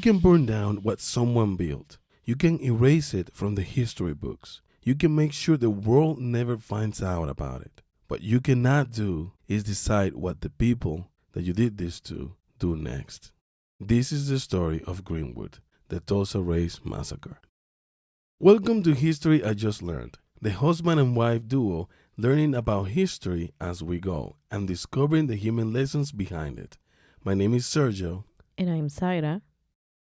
can burn down what someone built. You can erase it from the history books. You can make sure the world never finds out about it. What you cannot do is decide what the people that you did this to do next. This is the story of Greenwood, the Tulsa Race Massacre. Welcome to History I Just Learned, the husband and wife duo learning about history as we go and discovering the human lessons behind it. My name is Sergio. And I'm Zaira.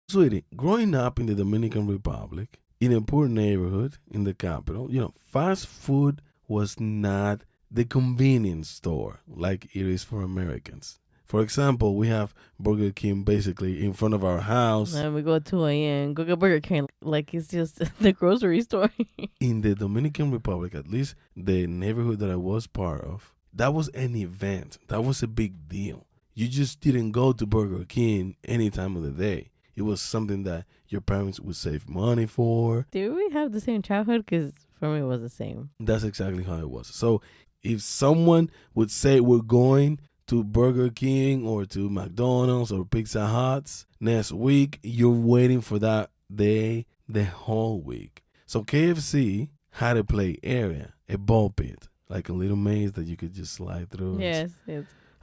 Sweetie, growing up in the Dominican Republic, in a poor neighborhood in the capital, fast food was not the convenience store like it is for Americans. For example, we have Burger King basically in front of our house. And we go to 2 a.m. go get Burger King like it's just the grocery store. In the Dominican Republic, at least the neighborhood that I was part of, that was an event. That was a big deal. You just didn't go to Burger King any time of the day. It was something that your parents would save money for. Did we have the same childhood? Because for me, it was the same. That's exactly how it was. So if someone would say we're going to Burger King or to McDonald's or Pizza Hut's next week, you're waiting for that day the whole week. So KFC had a play area, a ball pit, like a little maze that you could just slide through. Yes.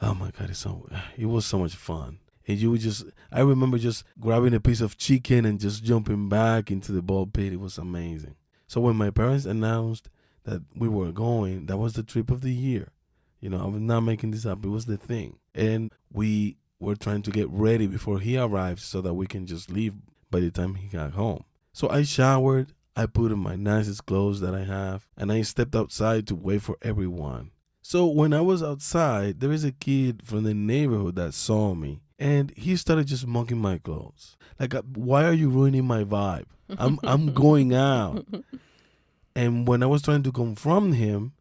Oh my God, it was so much fun. And I remember just grabbing a piece of chicken and just jumping back into the ball pit. It was amazing. So when my parents announced that we were going, that was the trip of the year. I was not making this up. It was the thing. And we were trying to get ready before he arrived so that we can just leave by the time he got home. So I showered, I put on my nicest clothes that I have, and I stepped outside to wait for everyone. So when I was outside, there is a kid from the neighborhood that saw me, and he started just mocking my clothes. Like, why are you ruining my vibe? I'm going out. And when I was trying to confront him,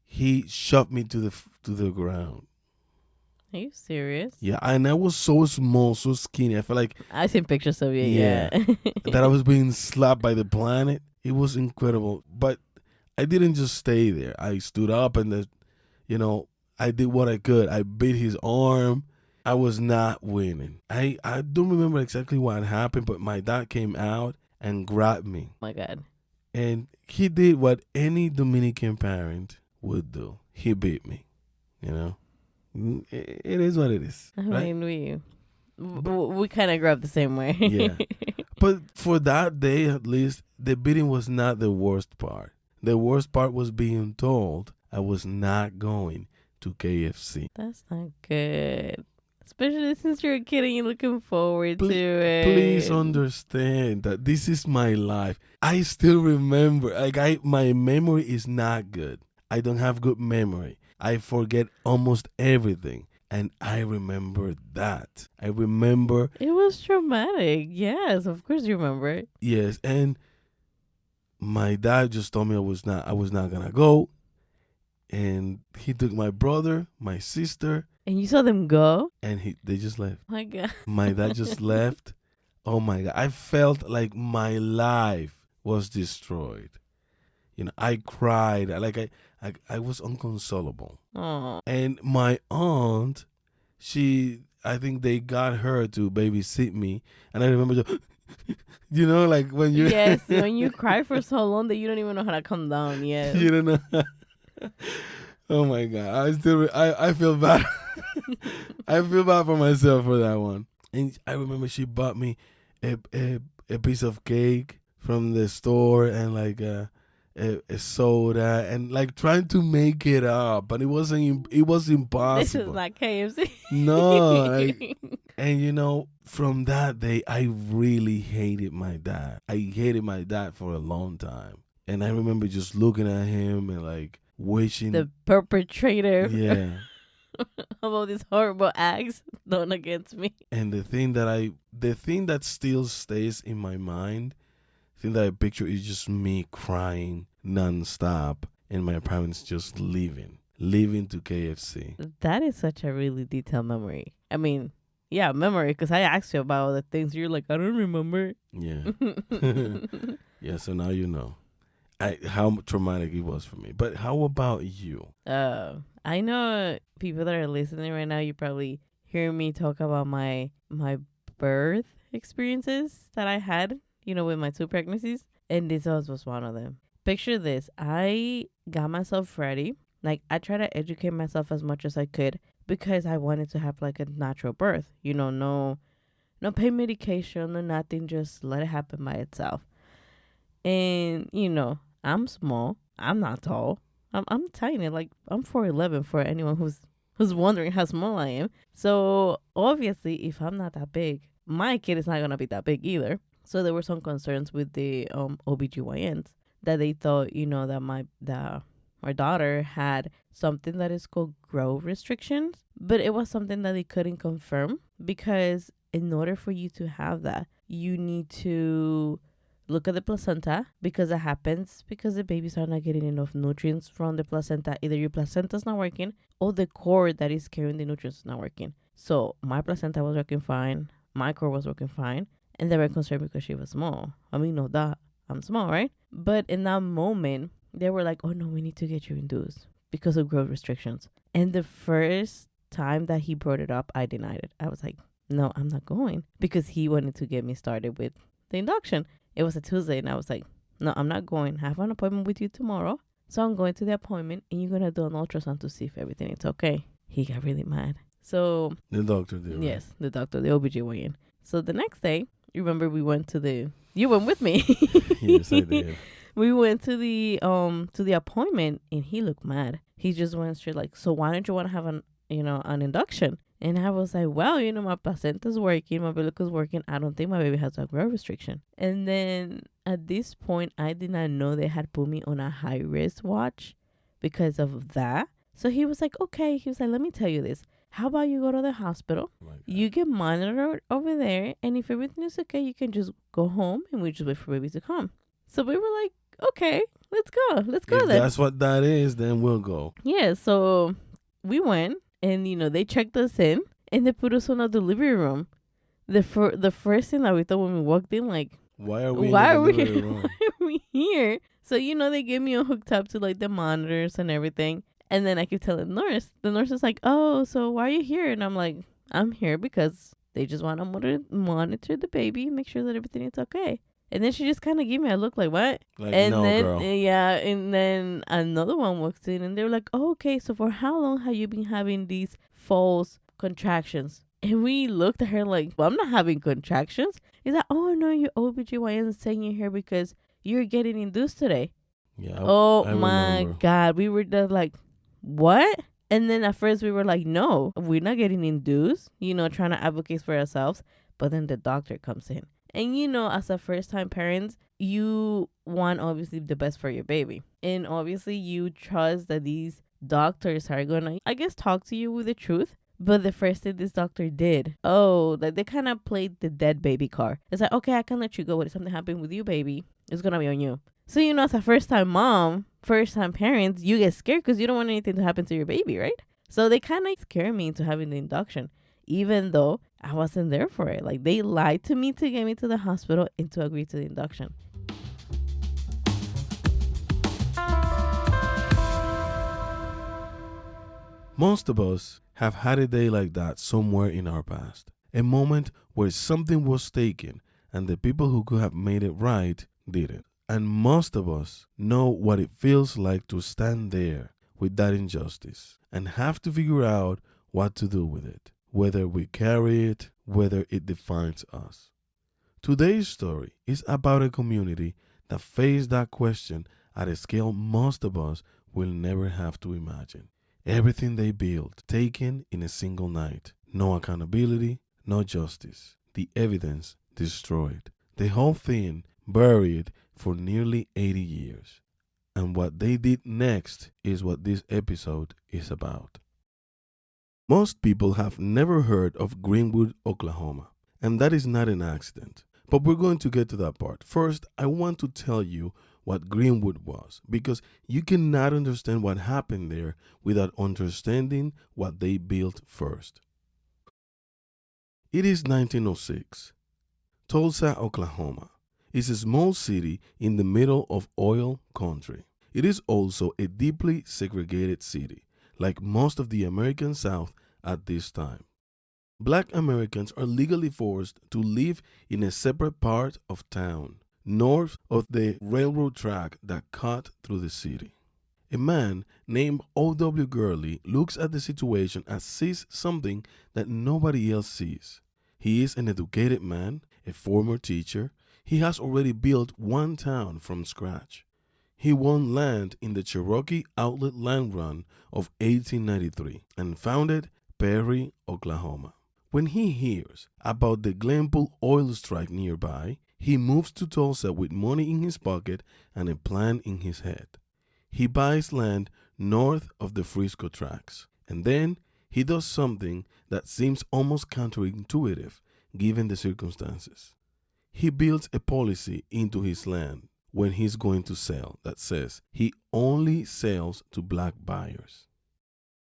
he shoved me to the ground. Are you serious? Yeah, and I was so small, so skinny. I felt like I've seen pictures of you. Yeah. that I was being slapped by the planet. It was incredible. But I didn't just stay there. I stood up and I did what I could. I bit his arm. I was not winning. I don't remember exactly what happened, but my dad came out and grabbed me. Oh my God. And he did what any Dominican parent would do. He beat me. It is what it is. I right? mean, we kind of grew up the same way. Yeah. But for that day, at least, the beating was not the worst part. The worst part was being told I was not going to KFC. That's not good. Especially since you're a kid and you're looking forward to it. Please understand that this is my life. I still remember. My memory is not good. I don't have good memory. I forget almost everything. And I remember that. I remember. It was traumatic. Yes, of course you remember it. Yes, and my dad just told me I was not gonna go. And he took my brother, my sister. And you saw them go? And they just left. My God. My dad just left. Oh my God. I felt like my life was destroyed. I cried. I was inconsolable. Aww. And my aunt, I think they got her to babysit me. And I remember just, like when you... Yes, when you cry for so long that you don't even know how to come down. Yes. You don't know. Oh my God. I feel bad. I feel bad for myself for that one. And I remember she bought me a piece of cake from the store and like a soda and like trying to make it up, but it was impossible. This is not KFC. No. And from that day, I really hated my dad. I hated my dad for a long time. And I remember just looking at him and like wishing. The perpetrator. Yeah. Of all these horrible acts done against me. And the thing that still stays in my mind, the thing that I picture is just me crying nonstop and my parents just leaving to KFC. That is such a really detailed memory. I mean, yeah, memory, because I asked you about all the things. You're like, I don't remember. Yeah. Yeah, so now you know how traumatic it was for me. But how about you? I know people that are listening right now, you probably hear me talk about my birth experiences that I had, with my 2 pregnancies. And this was one of them. Picture this. I got myself ready. Like, I try to educate myself as much as I could because I wanted to have like a natural birth. No pain medication, no nothing. Just let it happen by itself. And, I'm small. I'm not tall. I'm tiny. Like, I'm 4'11" for anyone who's wondering how small I am. So obviously, if I'm not that big, my kid is not going to be that big either. So there were some concerns with the OBGYNs that they thought, that our daughter had something that is called growth restrictions, but it was something that they couldn't confirm because in order for you to have that, you need to look at the placenta because it happens because the babies are not getting enough nutrients from the placenta. Either your placenta is not working or the cord that is carrying the nutrients is not working. So my placenta was working fine. My cord was working fine. And they were concerned because she was small. I mean, no, that I'm small, right? But in that moment, they were like, oh, no, we need to get you induced because of growth restrictions. And the first time that he brought it up, I denied it. I was like, no, I'm not going because he wanted to get me started with the induction. It was a Tuesday, and I was like, no, I'm not going. I have an appointment with you tomorrow. So I'm going to the appointment, and you're going to do an ultrasound to see if everything is okay. He got really mad. So the doctor did. Yes, right? The doctor, the OBGYN. So the next day, you remember we went to you went with me. Yes, I did. We went to the appointment, and he looked mad. He just went straight like, so why don't you want to have an induction? And I was like, well, my placenta's working, my umbilical is working. I don't think my baby has a growth restriction. And then at this point, I did not know they had put me on a high risk watch because of that. So he was like, okay. He was like, let me tell you this. How about you go to the hospital? You get monitored over there. And if everything is okay, you can just go home and we just wait for baby to come. So we were like, okay, let's go. Let's go if then. That's what that is, then we'll go. Yeah. So we went. And, they checked us in and they put us on a delivery room. The first thing that we thought when we walked in, like, why are we here? So, they gave me hooked up to like the monitors and everything. And then I keep telling the nurse is like, oh, so why are you here? And I'm like, I'm here because they just want to monitor the baby and make sure that everything is okay. And then she just kind of gave me a look like, what? Like, and no, then, girl. Yeah, and then another one walks in and they were like, oh, okay, so for how long have you been having these false contractions? And we looked at her like, well, I'm not having contractions. He's like, oh, no, your OBGYN is saying you're here because you're getting induced today. Yeah. I my remember. God. We were just like, what? And then at first we were like, no, we're not getting induced, trying to advocate for ourselves. But then the doctor comes in. And, as a first-time parent, you want, obviously, the best for your baby. And, obviously, you trust that these doctors are going to, I guess, talk to you with the truth. But the first thing this doctor did, like they kind of played the dead baby card. It's like, okay, I can let you go. But if something happened with you, baby, it's going to be on you. So, as a first-time mom, first-time parents, you get scared because you don't want anything to happen to your baby, right? So, they kind of scare me into having the induction. Even though I wasn't there for it. Like, they lied to me to get me to the hospital and to agree to the induction. Most of us have had a day like that somewhere in our past. A moment where something was taken and the people who could have made it right didn't. And most of us know what it feels like to stand there with that injustice and have to figure out what to do with it. Whether we carry it, whether it defines us. Today's story is about a community that faced that question at a scale most of us will never have to imagine. Everything they built, taken in a single night. No accountability, no justice. The evidence destroyed. The whole thing buried for nearly 80 years. And what they did next is what this episode is about. Most people have never heard of Greenwood, Oklahoma, and that is not an accident. But we're going to get to that part. First, I want to tell you what Greenwood was, because you cannot understand what happened there without understanding what they built first. It is 1906. Tulsa, Oklahoma is a small city in the middle of oil country. It is also a deeply segregated city, like most of the American South at this time. Black Americans are legally forced to live in a separate part of town, north of the railroad track that cut through the city. A man named O.W. Gurley looks at the situation and sees something that nobody else sees. He is an educated man, a former teacher. He has already built one town from scratch. He won land in the Cherokee Outlet Land Run of 1893 and founded Perry, Oklahoma. When he hears about the Glenpool oil strike nearby, he moves to Tulsa with money in his pocket and a plan in his head. He buys land north of the Frisco tracks, and then he does something that seems almost counterintuitive given the circumstances. He builds a policy into his land when he's going to sell that says he only sells to black buyers.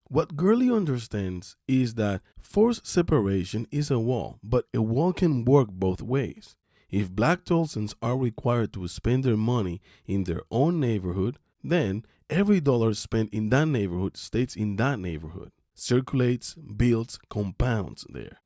What Gurley understands is that forced separation is a wall, but a wall can work both ways. If black Tulsans are required to spend their money in their own neighborhood, then every dollar spent in that neighborhood stays in that neighborhood, circulates, builds, compounds there.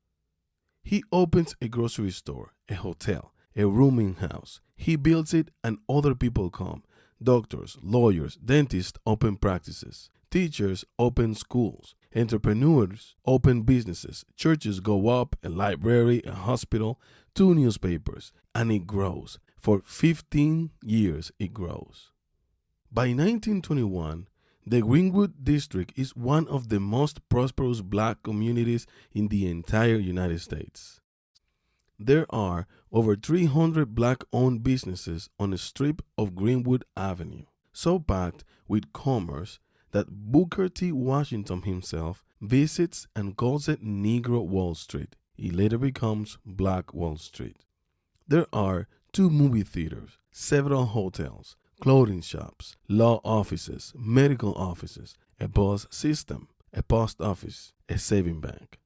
He opens a grocery store, a hotel, a rooming house. He builds it and other people come. Doctors, lawyers, dentists open practices. Teachers open schools. Entrepreneurs open businesses. Churches go up, a library, a hospital, 2 newspapers, and it grows. For 15 years it grows. By 1921, the Greenwood district is one of the most prosperous black communities in the entire United States. There are over 300 black-owned businesses on a strip of Greenwood Avenue, so packed with commerce that Booker T. Washington himself visits and calls it Negro Wall Street. It later becomes Black Wall Street. There are 2 movie theaters, several hotels, clothing shops, law offices, medical offices, a bus system, a post office, a saving bank.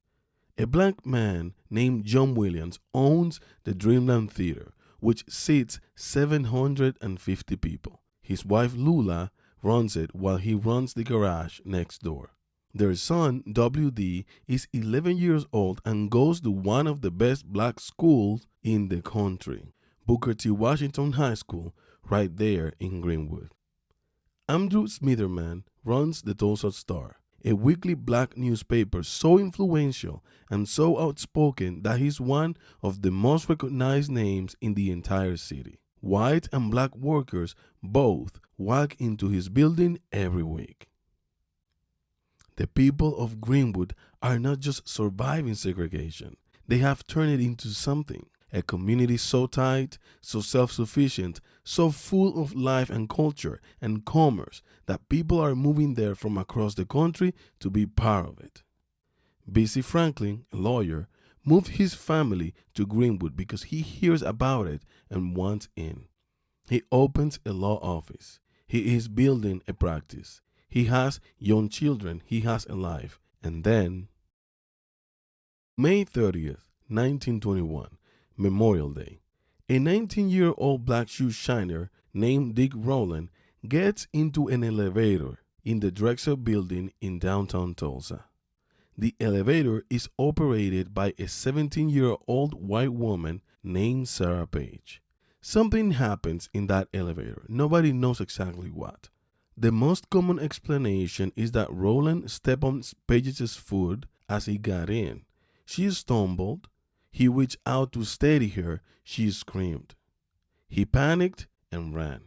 A black man named John Williams owns the Dreamland Theater, which seats 750 people. His wife Lula runs it while he runs the garage next door. Their son, W.D., is 11 years old and goes to one of the best black schools in the country, Booker T. Washington High School, right there in Greenwood. Andrew Smitherman runs the Tulsa Star, a weekly black newspaper so influential and so outspoken that he's one of the most recognized names in the entire city. White and black workers both walk into his building every week. The people of Greenwood are not just surviving segregation, they have turned it into something. A community so tight, so self-sufficient, so full of life and culture and commerce that people are moving there from across the country to be part of it. B.C. Franklin, a lawyer, moved his family to Greenwood because he hears about it and wants in. He opens a law office. He is building a practice. He has young children. He has a life. And then, May 30th, 1921, Memorial Day, a 19-year-old black shoe shiner named Dick Rowland gets into an elevator in the Drexel building in downtown Tulsa. The elevator is operated by a 17-year-old white woman named Sarah Page. Something happens in that elevator. Nobody knows exactly what. The most common explanation is that Rowland stepped on Page's foot as he got in. She stumbled. He reached out to steady her. She screamed. He panicked and ran.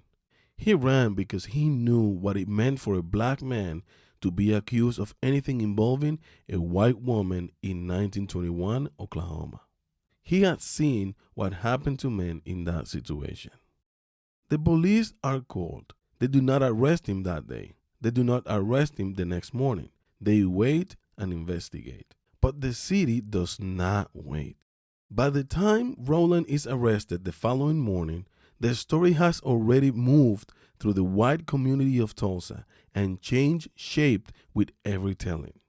He ran because he knew what it meant for a black man to be accused of anything involving a white woman in 1921 Oklahoma. He had seen what happened to men in that situation. The police are called. They do not arrest him that day. They do not arrest him the next morning. They wait and investigate. But the city does not wait. By the time Rowland is arrested the following morning, the story has already moved through the white community of Tulsa and changed shape with every telling.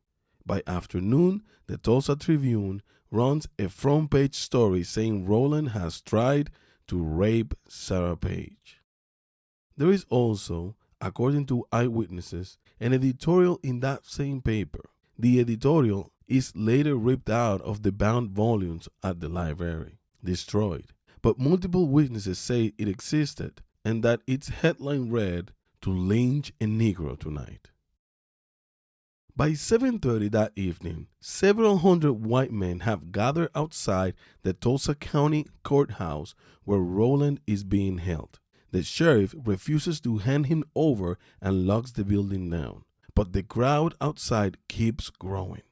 By afternoon, the Tulsa Tribune runs a front page story saying Rowland has tried to rape Sarah Page. There is also, according to eyewitnesses, an editorial in that same paper. The editorial is later ripped out of the bound volumes at the library, destroyed. But multiple witnesses say it existed and that its headline read, "To lynch a Negro tonight." By 7:30 that evening, several hundred white men have gathered outside the Tulsa County Courthouse where Rowland is being held. The sheriff refuses to hand him over and locks the building down. But the crowd outside keeps growing.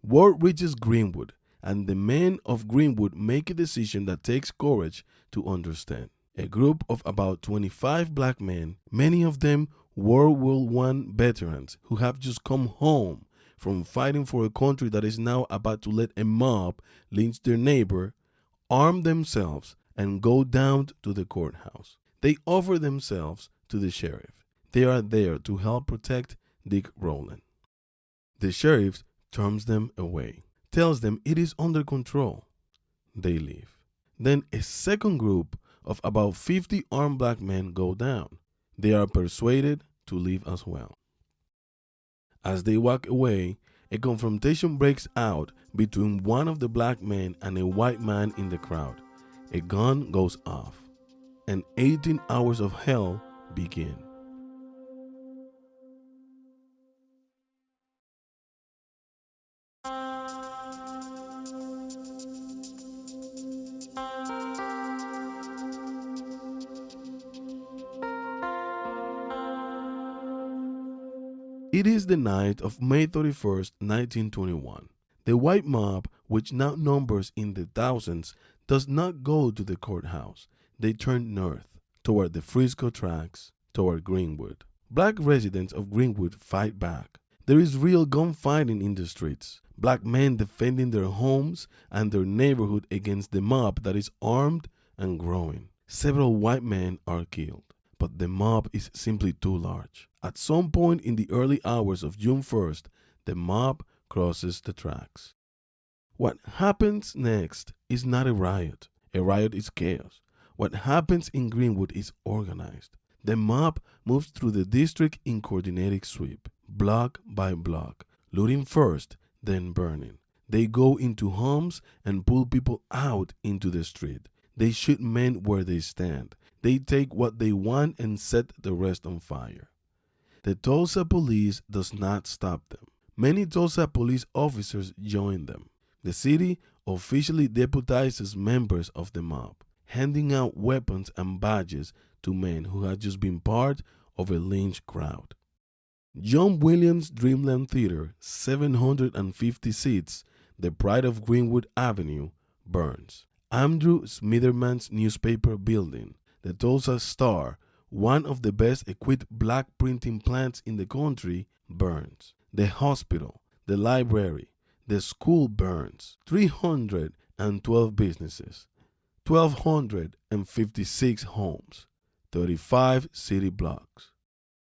Word reaches Greenwood, and the men of Greenwood make a decision that takes courage to understand. A group of about 25 black men, many of them World War I veterans who have just come home from fighting for a country that is now about to let a mob lynch their neighbor, arm themselves and go down to the courthouse. They offer themselves to the sheriff. They are there to help protect Dick Rowland. The sheriff turns them away, tells them it is under control. They leave. Then a second group of about 50 armed black men go down. They are persuaded to leave as well. As they walk away, a confrontation breaks out between one of the black men and a white man in the crowd. A gun goes off, and 18 hours of hell begin. It is the night of May 31st, 1921. The white mob, which now numbers in the thousands, does not go to the courthouse. They turn north, toward the Frisco tracks, toward Greenwood. Black residents of Greenwood fight back. There is real gunfighting in the streets. Black men defending their homes and their neighborhood against the mob that is armed and growing. Several white men are killed, but the mob is simply too large. At some point in the early hours of June 1st, the mob crosses the tracks. What happens next is not a riot. A riot is chaos. What happens in Greenwood is organized. The mob moves through the district in coordinated sweep, block by block, looting first, then burning. They go into homes and pull people out into the street. They shoot men where they stand. They take what they want and set the rest on fire. The Tulsa police does not stop them. Many Tulsa police officers join them. The city officially deputizes members of the mob, handing out weapons and badges to men who had just been part of a lynch crowd. John Williams' Dreamland Theater, 750 seats, the pride of Greenwood Avenue, burns. Andrew Smitherman's newspaper building, the Tulsa Star, one of the best equipped black printing plants in the country, burns. The hospital, the library, the school burns. 312 businesses, 1,256 homes, 35 city blocks.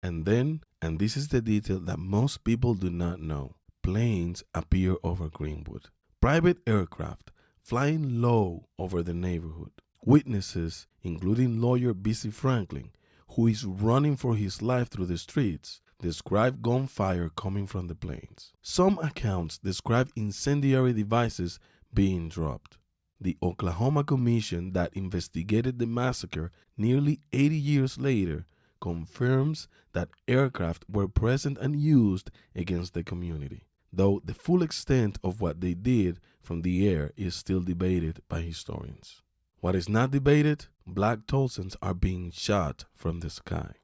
And then, and this is the detail that most people do not know, planes appear over Greenwood. Private aircraft flying low over the neighborhood. Witnesses, including lawyer B.C. Franklin, who is running for his life through the streets, describe gunfire coming from the planes. Some accounts describe incendiary devices being dropped. The Oklahoma Commission that investigated the massacre nearly 80 years later confirms that aircraft were present and used against the community, though the full extent of what they did from the air is still debated by historians. What is not debated? Black Tulsans are being shot from the sky.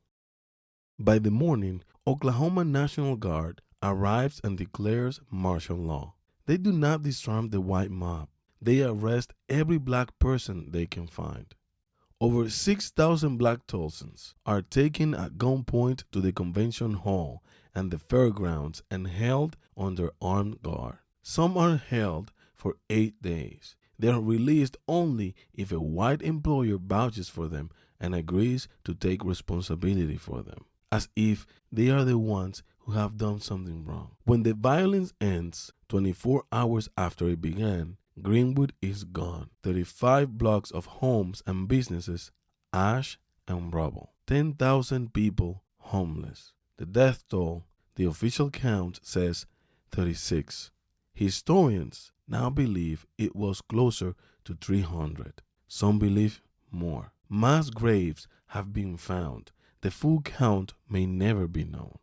By the morning, Oklahoma National Guard arrives and declares martial law. They do not disarm the white mob. They arrest every black person they can find. Over 6,000 black Tulsans are taken at gunpoint to the convention hall and the fairgrounds and held under armed guard. Some are held for 8 days. They are released only if a white employer vouches for them and agrees to take responsibility for them, as if they are the ones who have done something wrong. When the violence ends, 24 hours after it began, Greenwood is gone. 35 blocks of homes and businesses, ash and rubble. 10,000 people homeless. The death toll, the official count says 36. Historians now believe it was closer to 300. Some believe more. Mass graves have been found. The full count may never be known.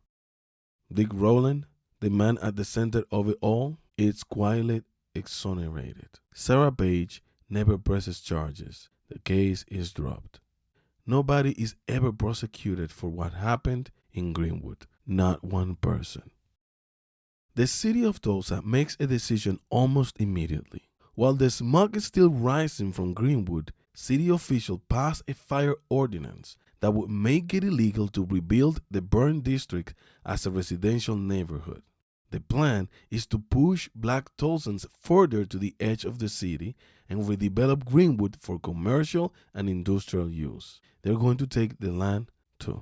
Dick Rowland, the man at the center of it all, is quietly exonerated. Sarah Page never presses charges. The case is dropped. Nobody is ever prosecuted for what happened in Greenwood. Not one person. The city of Tulsa makes a decision almost immediately. While the smoke is still rising from Greenwood, city officials pass a fire ordinance that would make it illegal to rebuild the burned district as a residential neighborhood. The plan is to push black Tulsans further to the edge of the city and redevelop Greenwood for commercial and industrial use. They're going to take the land too.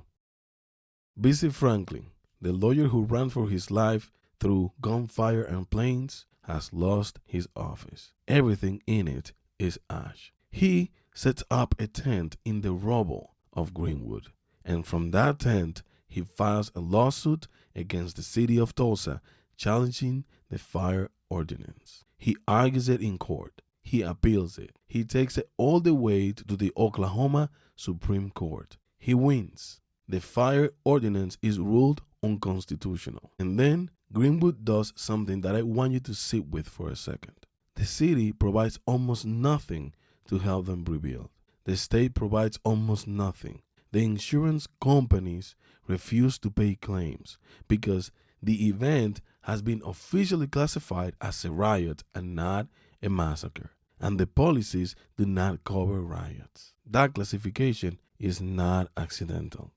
B.C. Franklin, the lawyer who ran for his life through gunfire and planes, has lost his office. Everything in it is ash. He sets up a tent in the rubble of Greenwood, and from that tent he files a lawsuit against the city of Tulsa challenging the fire ordinance. He argues it in court. He appeals it. He takes it all the way to the Oklahoma Supreme Court. He wins. The fire ordinance is ruled unconstitutional. And then Greenwood does something that I want you to sit with for a second. The city provides almost nothing to help them rebuild. The state provides almost nothing. The insurance companies refuse to pay claims because the event has been officially classified as a riot and not a massacre. And the policies do not cover riots. That classification is not accidental.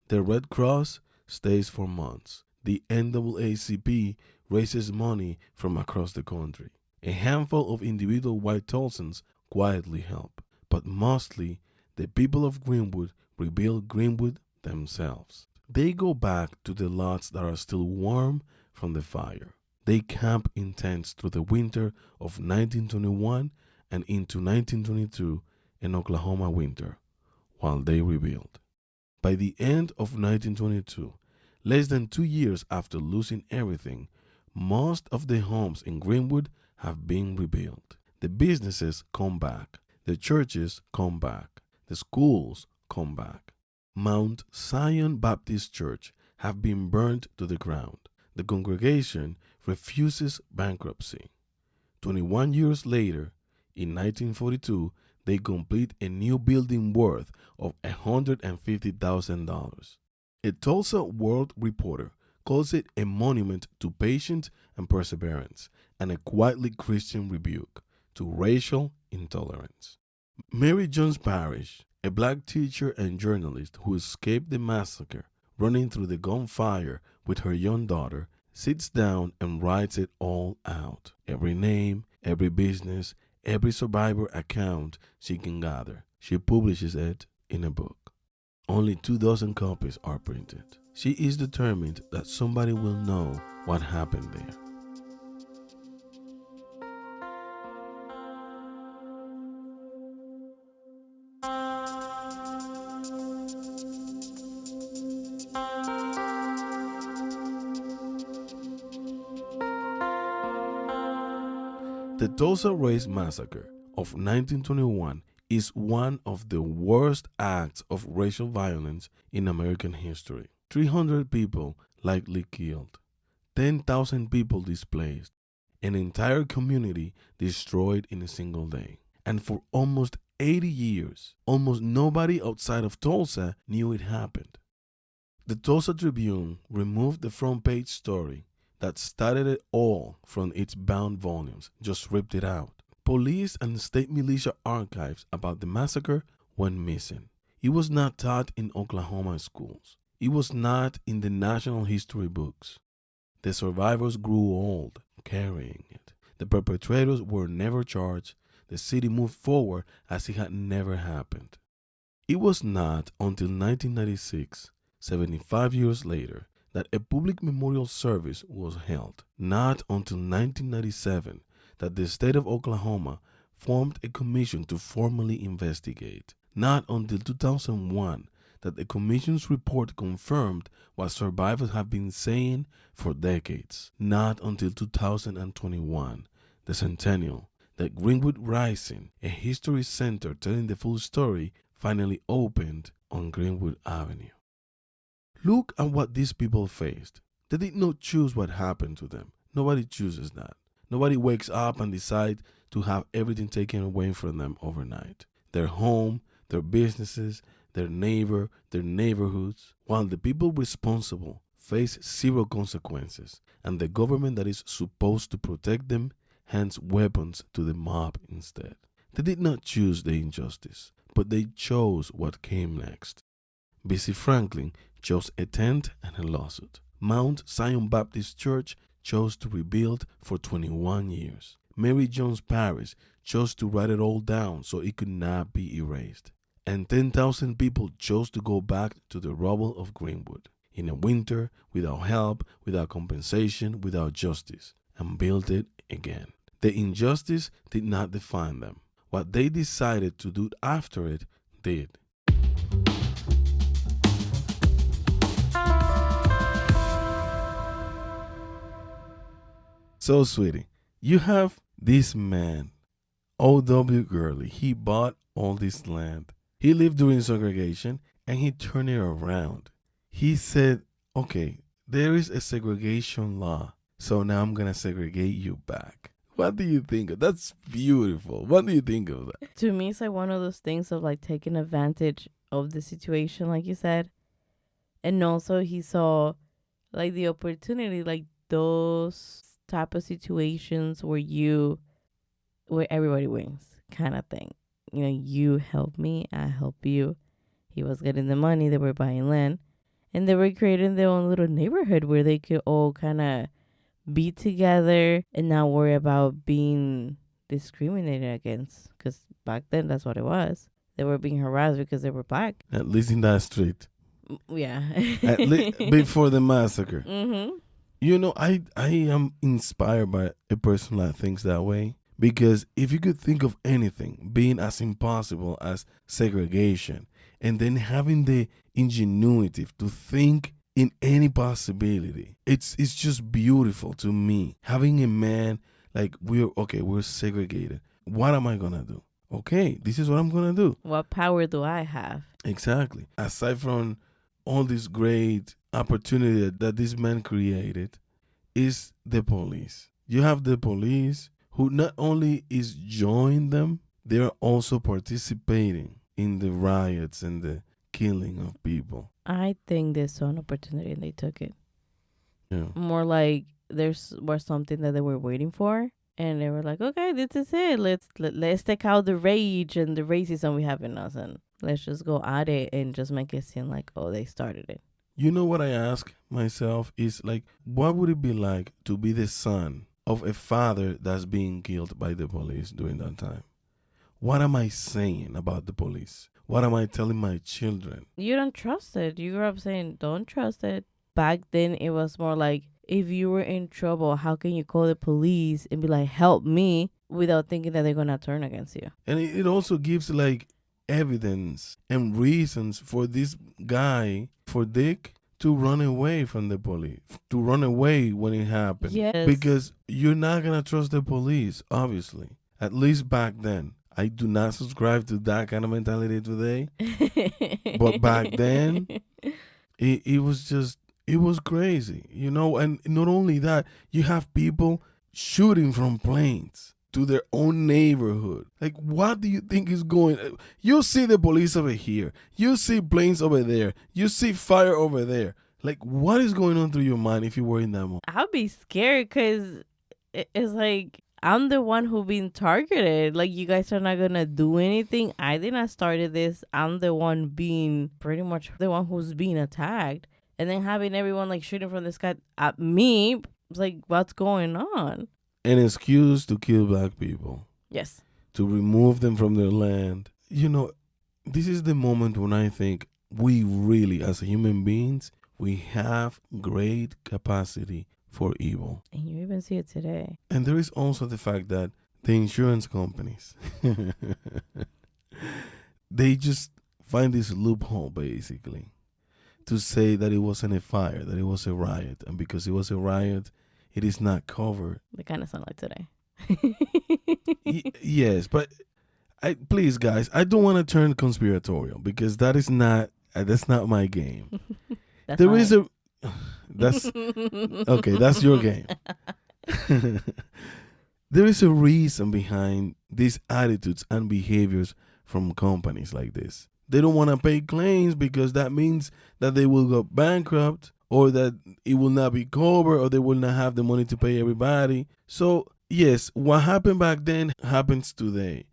The Red Cross stays for months. The NAACP raises money from across the country. A handful of individual white Tulsans quietly help, but mostly the people of Greenwood rebuild Greenwood themselves. They go back to the lots that are still warm from the fire. They camp in tents through the winter of 1921 and into 1922 in Oklahoma winter while they rebuild. By the end of 1922, less than 2 years after losing everything, most of the homes in Greenwood have been rebuilt. The businesses come back. The churches come back. The schools come back. Mount Zion Baptist Church have been burned to the ground. The congregation refuses bankruptcy. 21 years later, in 1942, they complete a new building worth of $150,000. A Tulsa World reporter calls it a monument to patience and perseverance and a quietly Christian rebuke to racial intolerance. Mary Jones Parrish, a black teacher and journalist who escaped the massacre running through the gunfire with her young daughter, sits down and writes it all out. Every name, every business, every survivor account she can gather. She publishes it in a book. Only 24 copies are printed. She is determined that somebody will know what happened there. The Tulsa Race Massacre of 1921 is one of the worst acts of racial violence in American history. 300 people likely killed, 10,000 people displaced, an entire community destroyed in a single day. And for almost 80 years, almost nobody outside of Tulsa knew it happened. The Tulsa Tribune removed the front page story that started it all from its bound volumes, just ripped it out. Police and state militia archives about the massacre went missing. It was not taught in Oklahoma schools. It was not in the national history books. The survivors grew old carrying it. The perpetrators were never charged. The city moved forward as it had never happened. It was not until 1996, 75 years later, that a public memorial service was held. Not until 1997 that the state of Oklahoma formed a commission to formally investigate. Not until 2001 that the commission's report confirmed what survivors have been saying for decades. Not until 2021, the centennial, that Greenwood Rising, a history center telling the full story, finally opened on Greenwood Avenue. Look at what these people faced. They did not choose what happened to them. Nobody chooses that. Nobody wakes up and decides to have everything taken away from them overnight. Their home, their businesses, their neighbor, their neighborhoods, while the people responsible face zero consequences, and the government that is supposed to protect them hands weapons to the mob instead. They did not choose the injustice, but they chose what came next. B.C. Franklin chose a tent and a lawsuit. Mount Zion Baptist Church chose to rebuild for 21 years. Mary Jones Parish chose to write it all down so it could not be erased. And 10,000 people chose to go back to the rubble of Greenwood in a winter, without help, without compensation, without justice, and build it again. The injustice did not define them. What they decided to do after it did. So, sweetie, you have this man, O.W. Gurley. He bought all this land. He lived during segregation, and he turned it around. He said, okay, there is a segregation law, so now I'm going to segregate you back. What do you think of that? That's beautiful. What do you think of that? To me, it's like one of those things of like taking advantage of the situation, like you said. And also he saw like the opportunity, like those type of situations where everybody wins kind of thing. You know, you help me, I help you. He was getting the money, they were buying land, and they were creating their own little neighborhood where they could all kind of be together and not worry about being discriminated against. Because back then, that's what it was. They were being harassed because they were black. At least in that street. Yeah. Before the massacre. Mm-hmm. You know, I am inspired by a person that thinks that way. Because if you could think of anything being as impossible as segregation, and then having the ingenuity to think in any possibility, it's just beautiful to me. Having a man like, we're segregated. What am I going to do? Okay, this is what I'm going to do. What power do I have? Exactly. Aside from all this great opportunity that this man created, is the police. You have the police who not only is joining them, they are also participating in the riots and the killing of people. I think they saw an opportunity and they took it. Yeah. More like was something that they were waiting for, and they were like, okay, this is it. Let's take out the rage and the racism we have in us, and let's just go at it and just make it seem like, oh, they started it. You know what I ask myself is like, what would it be like to be the son of a father that's being killed by the police during that time? What am I saying about the police? What am I telling my children? You don't trust it. You grew up saying, don't trust it. Back then, it was more like, if you were in trouble, how can you call the police and be like, help me, without thinking that they're going to turn against you? And it also gives like evidence and reasons for this guy, for Dick, to run away from the police, to run away when it happened. Yes. Because you're not going to trust the police, obviously. At least back then. I do not subscribe to that kind of mentality today. But back then, it was crazy, you know. And not only that, you have people shooting from planes to their own neighborhood. Like, what do you think is going? You see the police over here. You see planes over there. You see fire over there. Like, what is going on through your mind if you were in that moment? I'll be scared because it's like, I'm the one who been targeted. Like, you guys are not going to do anything. I did not started this. I'm the one being pretty much the one who's being attacked. And then having everyone like shooting from the sky at me. It's like, what's going on? An excuse to kill black people. Yes. To remove them from their land. You know, this is the moment when I think we really, as human beings, we have great capacity for evil. And you even see it today. And there is also the fact that the insurance companies, they just find this loophole basically to say that it wasn't a fire, that it was a riot, and because it was a riot, it is not covered. They kind of sound like today. Yes, but please, guys, I don't want to turn conspiratorial because that's not my game. That's There mine. is a that's okay. That's your game. There is a reason behind these attitudes and behaviors from companies like this. They don't want to pay claims because that means that they will go bankrupt or that it will not be covered or they will not have the money to pay everybody. So, yes, what happened back then happens today.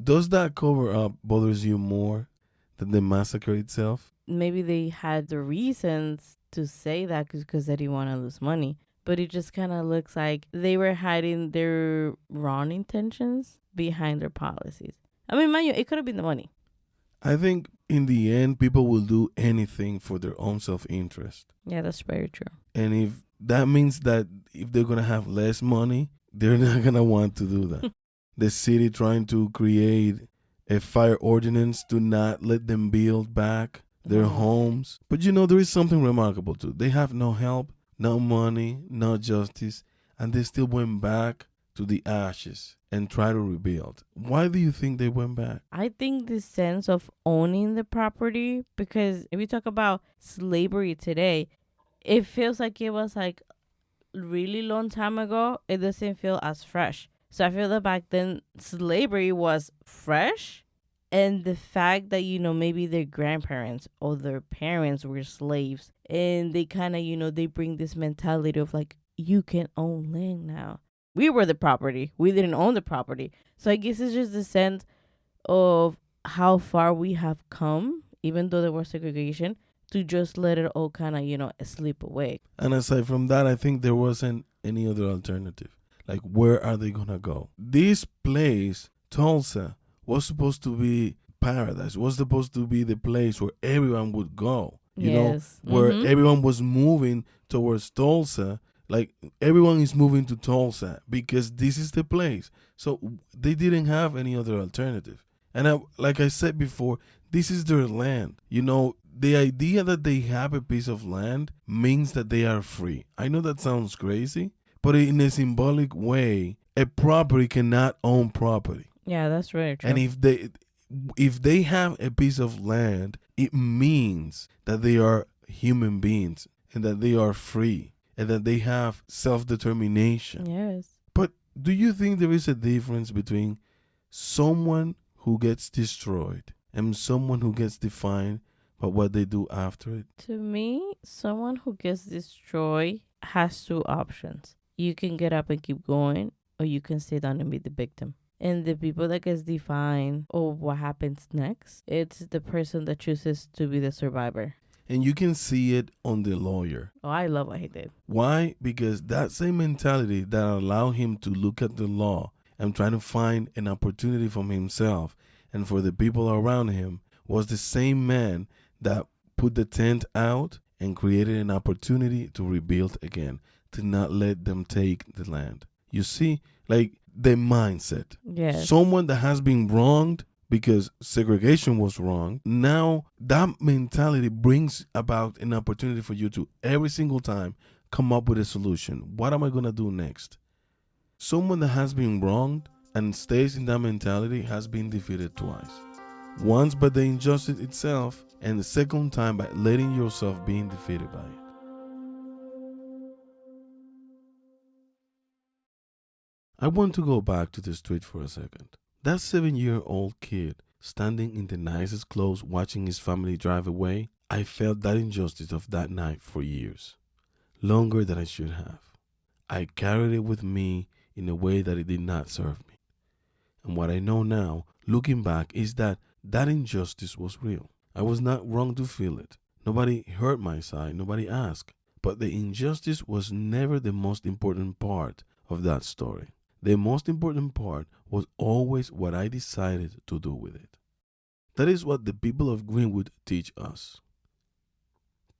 Does that cover up bothers you more than the massacre itself? Maybe they had the reasons to say that because they didn't want to lose money. But it just kind of looks like they were hiding their wrong intentions behind their policies. I mean, mind you, it could have been the money. I think in the end, people will do anything for their own self-interest. Yeah, that's very true. And if that means that if they're going to have less money, they're not going to want to do that. The city trying to create a fire ordinance to not let them build back their homes. But there is something remarkable too. They have no help, no money, no justice, and they still went back to the ashes and try to rebuild. Why do you think they went back? I think the sense of owning the property, because if we talk about slavery today, it feels like it was like really long time ago. It doesn't feel as fresh. So I feel that back then slavery was fresh. And the fact that, maybe their grandparents or their parents were slaves and they kind of, they bring this mentality of like, you can own land now. We were the property. We didn't own the property. So I guess it's just the sense of how far we have come, even though there was segregation, to just let it all kind of, slip away. And aside from that, I think there wasn't any other alternative. Like, where are they going to go? This place, Tulsa, was supposed to be paradise, was supposed to be the place where everyone would go, where everyone was moving towards Tulsa. Like, everyone is moving to Tulsa because this is the place. So they didn't have any other alternative. And like I said before, this is their land. The idea that they have a piece of land means that they are free. I know that sounds crazy, but in a symbolic way, a property cannot own property. Yeah, that's very true. And if they have a piece of land, it means that they are human beings and that they are free and that they have self-determination. Yes. But do you think there is a difference between someone who gets destroyed and someone who gets defined by what they do after it? To me, someone who gets destroyed has two options. You can get up and keep going, or you can sit down and be the victim. And the people that gets defined or what happens next, it's the person that chooses to be the survivor. And you can see it on the lawyer. Oh, I love what he did. Why? Because that same mentality that allowed him to look at the law and try to find an opportunity for himself and for the people around him was the same man that put the tent out and created an opportunity to rebuild again, to not let them take the land. You see, like, the mindset. Yes. Someone that has been wronged because segregation was wrong. Now that mentality brings about an opportunity for you to every single time come up with a solution. What am I going to do next? Someone that has been wronged and stays in that mentality has been defeated twice. Once by the injustice itself, and the second time by letting yourself being defeated by it. I want to go back to the street for a second. That 7-year-old kid standing in the nicest clothes watching his family drive away, I felt that injustice of that night for years. Longer than I should have. I carried it with me in a way that it did not serve me. And what I know now, looking back, is that injustice was real. I was not wrong to feel it. Nobody hurt my side, nobody asked. But the injustice was never the most important part of that story. The most important part was always what I decided to do with it. That is what the people of Greenwood teach us.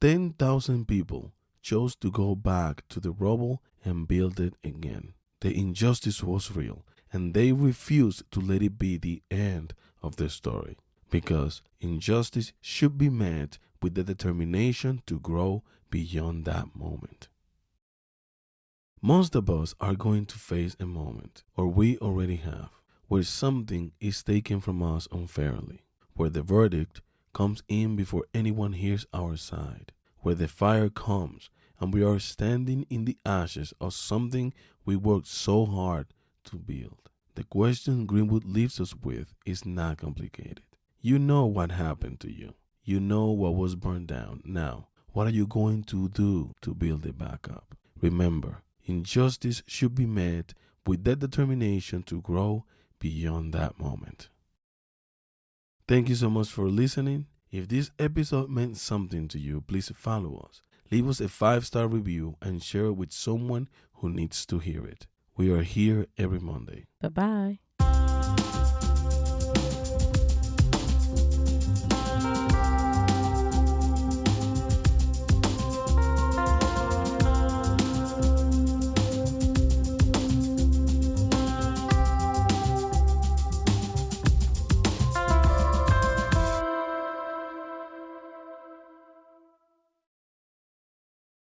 10,000 people chose to go back to the rubble and build it again. The injustice was real, and they refused to let it be the end of the story. because injustice should be met with the determination to grow beyond that moment. Most of us are going to face a moment, or we already have, where something is taken from us unfairly, where the verdict comes in before anyone hears our side, where the fire comes and we are standing in the ashes of something we worked so hard to build. The question Greenwood leaves us with is not complicated. You know what happened to you. You know what was burned down. Now, what are you going to do to build it back up? Remember, injustice should be met with that determination to grow beyond that moment. Thank you so much for listening. If this episode meant something to you, please follow us. Leave us a 5-star review and share it with someone who needs to hear it. We are here every Monday. Bye-bye.